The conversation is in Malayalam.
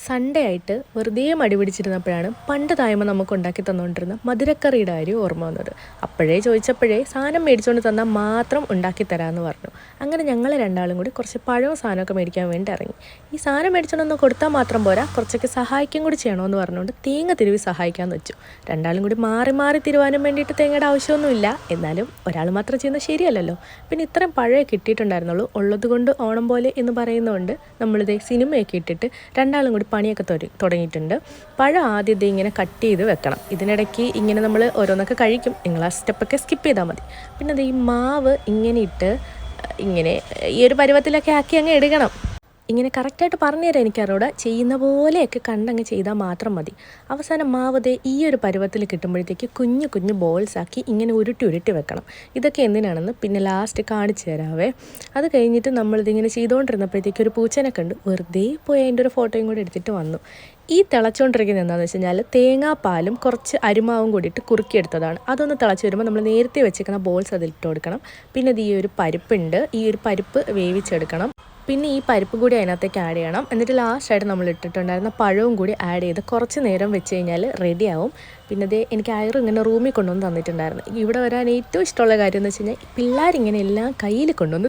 സൺഡേ ആയിട്ട് വെറുതെ മടി പിടിച്ചിരുന്നപ്പോഴാണ് പണ്ട് തായ്മ നമുക്ക് ഉണ്ടാക്കി തന്നുകൊണ്ടിരുന്ന മധുരക്കറിയുടെ കാര്യം ഓർമ്മ വന്നത്. അപ്പോഴേ ചോദിച്ചപ്പോഴേ സാധനം മേടിച്ചുകൊണ്ട് തന്നാൽ മാത്രം ഉണ്ടാക്കി തരാമെന്ന് പറഞ്ഞു. അങ്ങനെ ഞങ്ങൾ രണ്ടാളും കൂടി കുറച്ച് പഴവും സാധനമൊക്കെ മേടിക്കാൻ വേണ്ടി ഇറങ്ങി. ഈ സാധനം മേടിച്ചുകൊണ്ടൊന്ന് കൊടുത്താൽ മാത്രം പോരാ, കുറച്ചൊക്കെ സഹായിക്കും കൂടി ചെയ്യണമെന്ന് പറഞ്ഞുകൊണ്ട് തേങ്ങ തിരുവി സഹായിക്കാമെന്ന് വെച്ചു. രണ്ടാളും കൂടി മാറി മാറി തിരുവാനും വേണ്ടിയിട്ട് തേങ്ങയുടെ ആവശ്യമൊന്നുമില്ല. എന്നാലും ഒരാൾ മാത്രം ചെയ്യുന്നത് ശരിയല്ലല്ലോ. പിന്നെ ഇത്രയും പഴമേ കിട്ടിയിട്ടുണ്ടായിരുന്നുള്ളൂ. ഉള്ളത് കൊണ്ട് ഓണം പോലെ എന്ന് പറയുന്നതുകൊണ്ട് നമ്മളിതേ സിനിമയൊക്കെ ഇട്ടിട്ട് രണ്ടാളും കൂടി പണിയൊക്കെ തുടങ്ങിയിട്ടുണ്ട്. പഴം ആദ്യം ഇങ്ങനെ കട്ട് ചെയ്ത് വെക്കണം. ഇതിനിടയ്ക്ക് ഇങ്ങനെ നമ്മൾ ഓരോന്നൊക്കെ കഴിക്കും. നിങ്ങൾ ആ സ്റ്റെപ്പൊക്കെ സ്കിപ്പ് ചെയ്താൽ മതി. പിന്നെ അത് ഈ മാവ് ഇങ്ങനെ ഇട്ട് ഇങ്ങനെ ഈ ഒരു പരുവത്തിലൊക്കെ ആക്കി അങ്ങ് എടുക്കണം. ഇങ്ങനെ കറക്റ്റായിട്ട് പറഞ്ഞു തരാം എനിക്കറിയൂടെ. ചെയ്യുന്ന പോലെയൊക്കെ കണ്ടങ്ങ് ചെയ്താൽ മാത്രം മതി. അവസാനം മാവതേ ഈ ഒരു പരുവത്തിൽ കിട്ടുമ്പോഴത്തേക്ക് കുഞ്ഞു കുഞ്ഞു ബോൾസാക്കി ഇങ്ങനെ ഉരുട്ടി വെക്കണം. ഇതൊക്കെ എന്തിനാണെന്ന് പിന്നെ ലാസ്റ്റ് കാണിച്ചു തരാവേ. അത് കഴിഞ്ഞിട്ട് നമ്മളിതിങ്ങനെ ചെയ്തുകൊണ്ടിരുന്നപ്പോഴത്തേക്ക് ഒരു പൂച്ചനെ കണ്ടു. വെറുതെ പോയി അതിൻ്റെ ഒരു ഫോട്ടോയും കൂടി എടുത്തിട്ട് വന്നു. ഈ തിളച്ചുകൊണ്ടിരിക്കുന്നത് എന്താണെന്ന് വെച്ച് കഴിഞ്ഞാൽ തേങ്ങാപ്പാലും കുറച്ച് അരിമാവും കൂടിയിട്ട് കുറുക്കിയെടുത്തതാണ്. അതൊന്ന് തിളച്ച് വരുമ്പോൾ നമ്മൾ നേരത്തെ വെച്ചിരിക്കുന്ന ബോൾസ് അതിലിട്ട് കൊടുക്കണം. പിന്നെ ഇത് ഈ ഒരു പരിപ്പുണ്ട്, ഈ ഒരു പരിപ്പ് വേവിച്ചെടുക്കണം. പിന്നെ ഈ പരിപ്പ് കൂടി അതിനകത്തേക്ക് ആഡ് ചെയ്യണം. എന്നിട്ട് ലാസ്റ്റായിട്ട് നമ്മൾ ഇട്ടിട്ടുണ്ടായിരുന്ന പഴവും കൂടി ആഡ് ചെയ്ത് കുറച്ച് നേരം വെച്ച് കഴിഞ്ഞാൽ റെഡിയാവും. പിന്നെ ഇത് എനിക്ക് അയർ ഇങ്ങനെ റൂമിൽ കൊണ്ടുവന്ന് തന്നിട്ടുണ്ടായിരുന്നു. ഇവിടെ വരാൻ ഏറ്റവും ഇഷ്ടമുള്ള കാര്യം എന്ന് വെച്ച് കഴിഞ്ഞാൽ പിള്ളേരിങ്ങനെ എല്ലാം കയ്യിൽ കൊണ്ടുവന്ന്